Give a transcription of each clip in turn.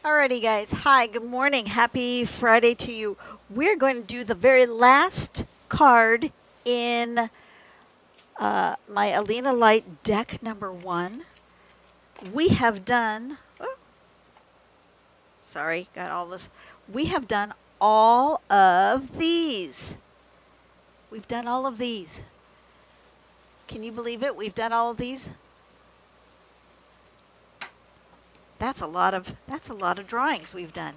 Alrighty, guys. Hi, good morning. Happy Friday to you. We're going to do the very last card in my Alina Light deck number 1. We have done, sorry, got all this. We have done all of these. We've done all of these. Can you believe it? We've done all of these. That's a lot of drawings we've done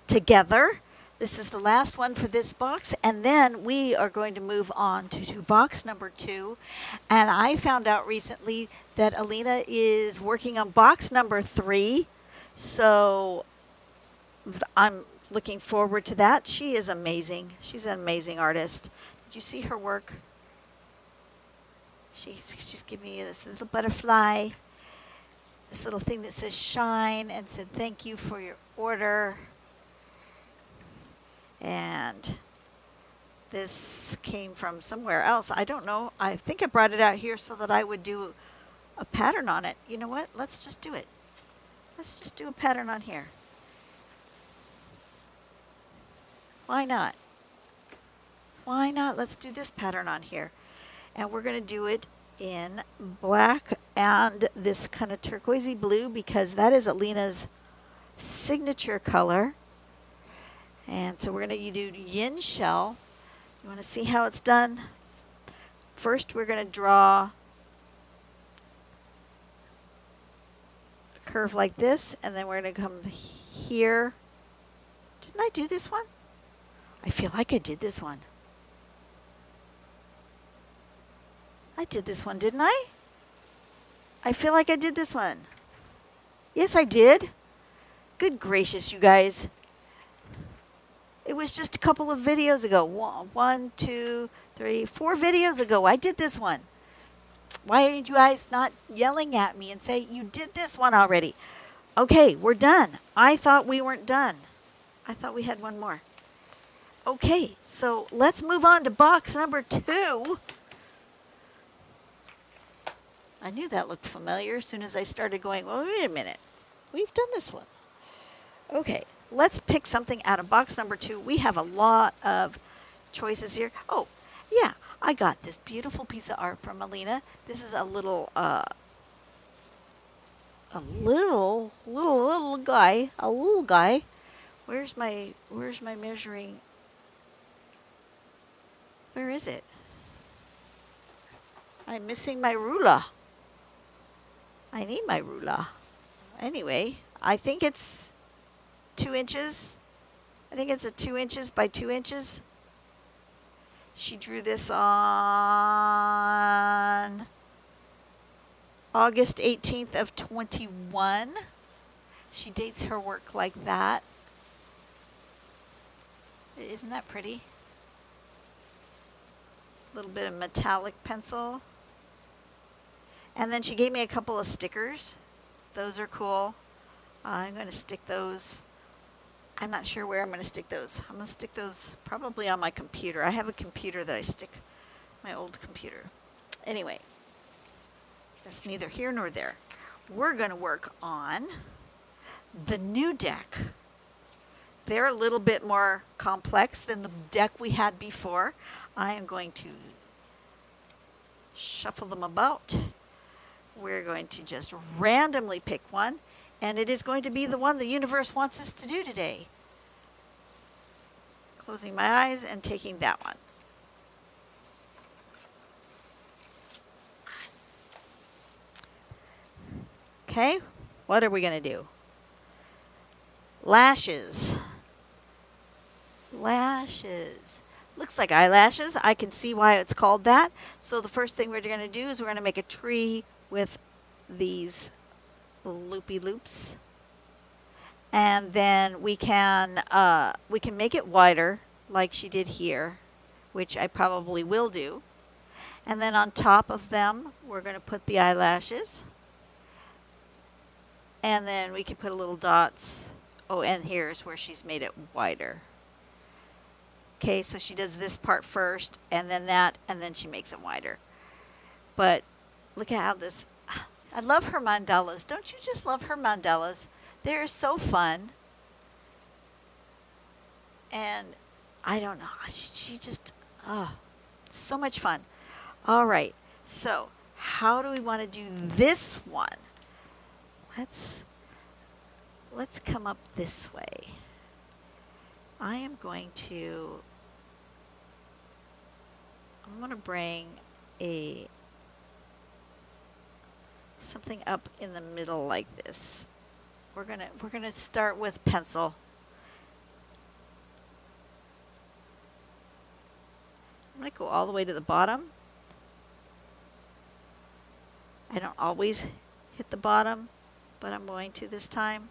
together. This is the last one for this box, and then we are going to move on to box number 2. And I found out recently that Alina is working on box number 3, so I'm looking forward to that. She is amazing. She's an amazing artist. Did you see her work? She's giving me this little butterfly, this little thing that says shine, and said thank you for your order. And this came from somewhere else. I don't know. I think I brought it out here so that I would do a pattern on it. You know what? Let's just do it. Let's just do a pattern on here. Why not? Why not? Let's do this pattern on here. And we're going to do it in black and this kind of turquoisey blue because that is Alina's signature color. And so we're going to do yin shell. You want to see how it's done? First, we're going to draw a curve like this, and then we're going to come here. Didn't I do this one? I feel like I did this one. I did this one, didn't I? I feel like I did this one. Yes, I did. Good gracious, you guys. It was just a couple of videos ago. 1, 2, 3, 4 videos ago. I did this one. Why are you guys not yelling at me and say, you did this one already? Okay, we're done. I thought we weren't done. I thought we had one more. Okay, so let's move on to box number 2. I knew that looked familiar as soon as I started going, well, wait a minute. We've done this one. Okay, let's pick something out of box number 2. We have a lot of choices here. Oh, yeah, I got this beautiful piece of art from Alina. This is a little guy. Where's my measuring? Where is it? I'm missing my ruler. I need my ruler. Anyway, I think it's 2 inches. I think it's a 2 inches by 2 inches. She drew this on August 18th of 21. She dates her work like that. Isn't that pretty? A little bit of metallic pencil. And then she gave me a couple of stickers. Those are cool. I'm going to stick those. I'm not sure where I'm going to stick those. I'm going to stick those probably on my computer. I have a computer that I stick, my old computer. Anyway, that's neither here nor there. We're going to work on the new deck. They're a little bit more complex than the deck we had before. I am going to shuffle them about. We're going to just randomly pick one, and it is going to be the one the universe wants us to do today. Closing my eyes and taking that one. Okay, what are we going to do? Lashes. Lashes. Looks like eyelashes. I can see why it's called that. So the first thing we're going to do is we're going to make a tree with these loopy loops, and then we can make it wider like she did here, which I probably will do. And then on top of them we're going to put the eyelashes, and then we can put little dots. Oh, and here's where she's made it wider. Okay, so she does this part first, and then that, and then she makes it wider. But look at how this, I love her mandalas. Don't you just love her mandalas? They're so fun. And I don't know. She just, so much fun. All right. So, how do we want to do this one? Let's come up this way. I'm going to bring something up in the middle like this. We're gonna start with pencil. I'm gonna go all the way to the bottom. I don't always hit the bottom, but I'm going to this time.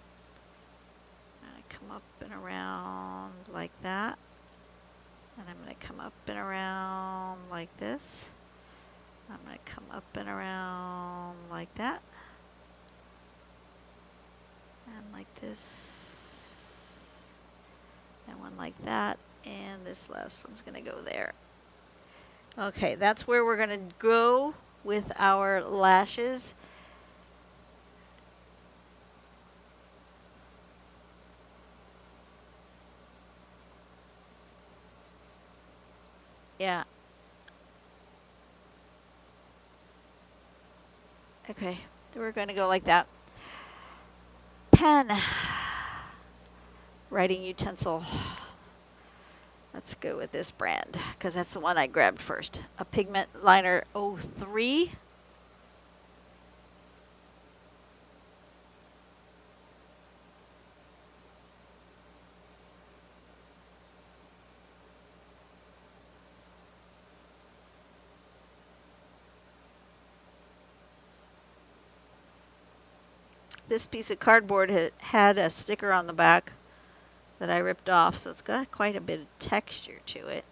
I'm gonna come up and around like that. And I'm going to come up and around like this. I'm going to come up and around like that. And like this. And one like that. And this last one's going to go there. Okay, that's where we're going to go with our lashes. Yeah. Okay, we're going to go like that. Pen. Writing utensil. Let's go with this brand because that's the one I grabbed first. A Pigment Liner 03. This piece of cardboard had a sticker on the back that I ripped off, so it's got quite a bit of texture to it.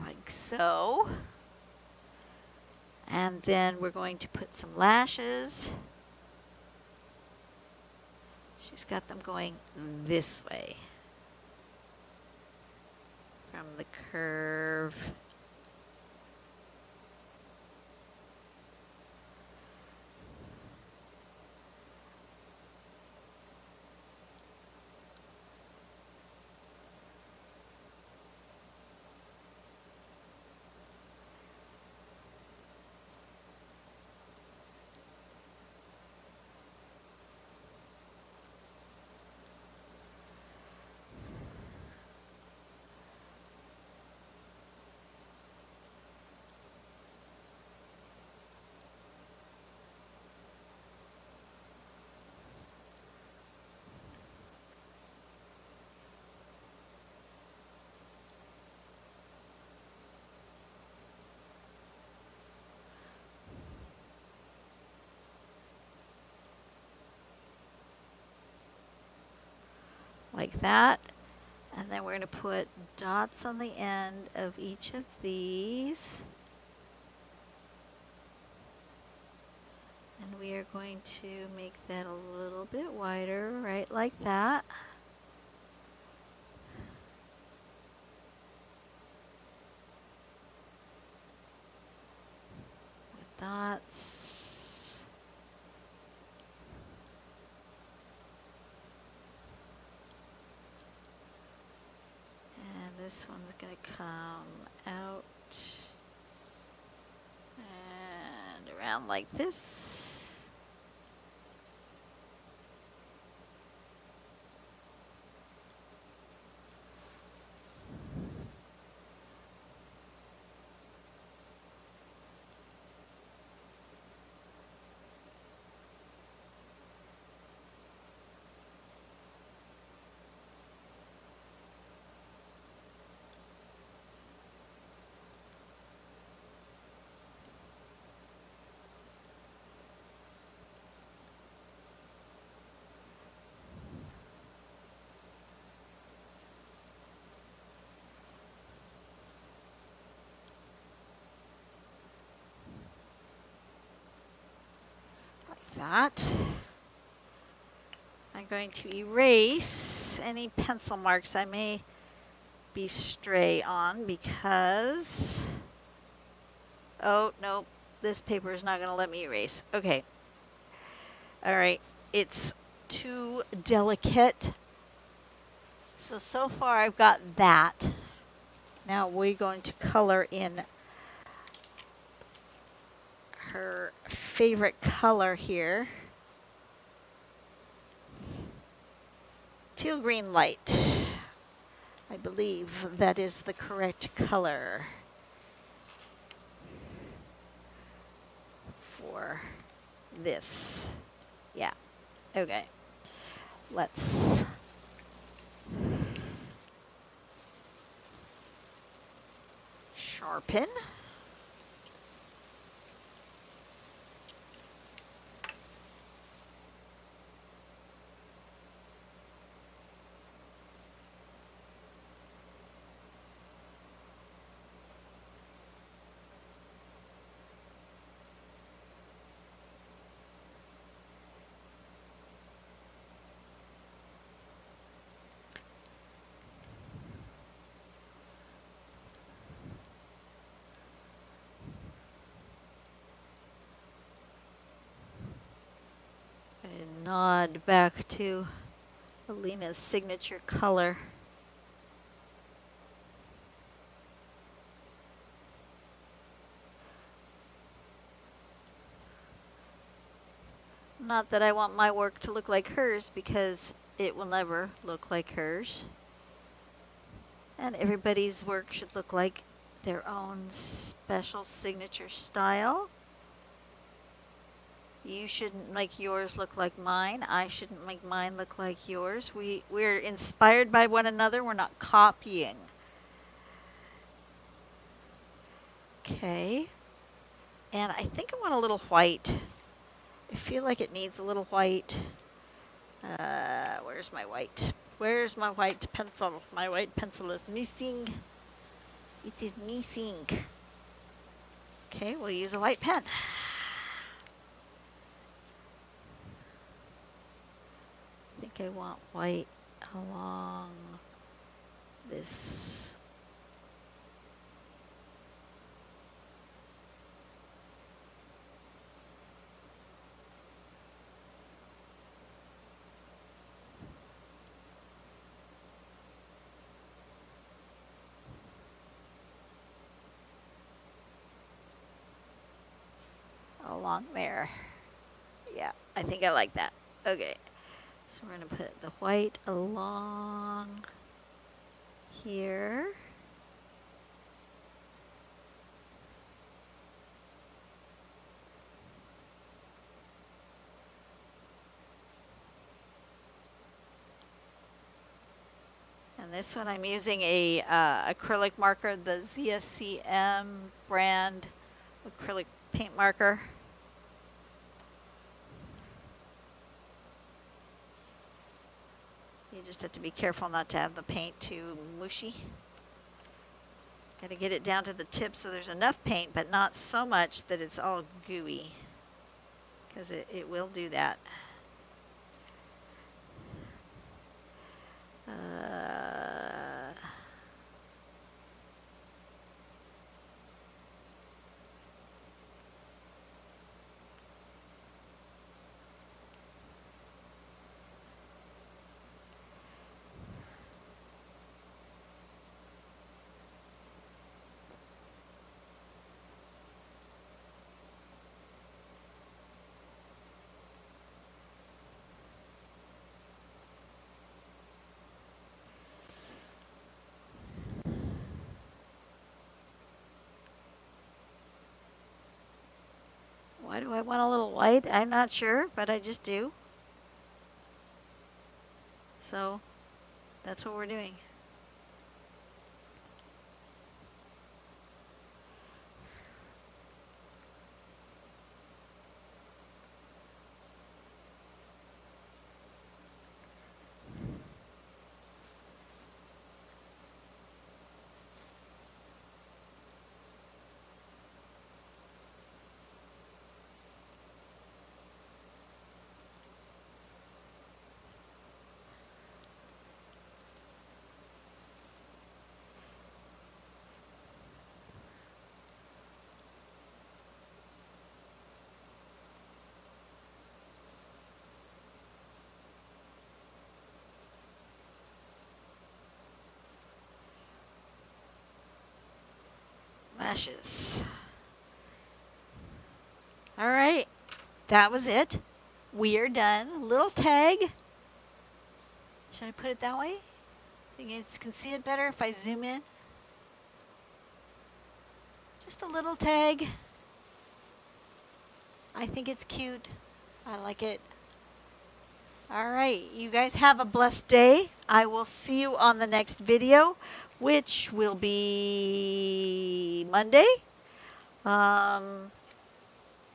Like so. And then we're going to put some lashes. She's got them going this way from the curve. Like that. And then we're going to put dots on the end of each of these. And we are going to make that a little bit wider, right like that. With dots. This one's going to come out and around like this. That. I'm going to erase any pencil marks I may be stray on because, oh, nope, this paper is not going to let me erase. Okay. All right. It's too delicate. So far I've got that. Now we're going to color in her favorite color here. Teal green light. I believe that is the correct color for this. Yeah. Okay. Let's sharpen. And nod back to Alina's signature color. Not that I want my work to look like hers, because it will never look like hers. And everybody's work should look like their own special signature style. You shouldn't make yours look like mine. I shouldn't make mine look like yours. We're inspired by one another. We're not copying. Okay. And I think I want a little white. I feel like it needs a little white. Where's my white? Where's my white pencil? My white pencil is missing. It is missing. Okay, we'll use a white pen. I think I want white along this. Along there. Yeah, I think I like that. Okay. So we're going to put the white along here. And this one I'm using a acrylic marker, the ZSCM brand acrylic paint marker. You just have to be careful not to have the paint too mushy. Got to get it down to the tip so there's enough paint, but not so much that it's all gooey, because it will do that. Why do I want a little white? I'm not sure, but I just do. So that's what we're doing. lashes. All right, that was it. We are done. Little tag. Should I put it that way? So you guys can see it better if I zoom in. Just a little tag. I think it's cute. I like it. All right, you guys have a blessed day. I will see you on the next video, which will be Monday.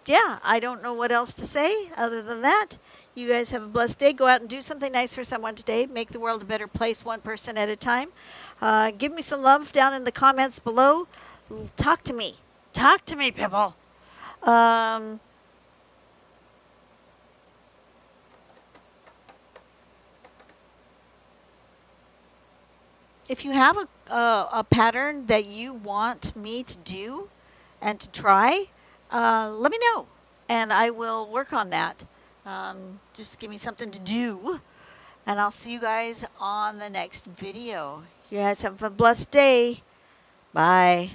Yeah, I don't know what else to say other than that. You guys have a blessed day. Go out and do something nice for someone today. Make the world a better place, one person at a time. Give me some love down in the comments below. Talk to me. Talk to me, people. If you have a pattern that you want me to do and to try, let me know, and I will work on that. Just give me something to do, and I'll see you guys on the next video. You guys have a blessed day. Bye.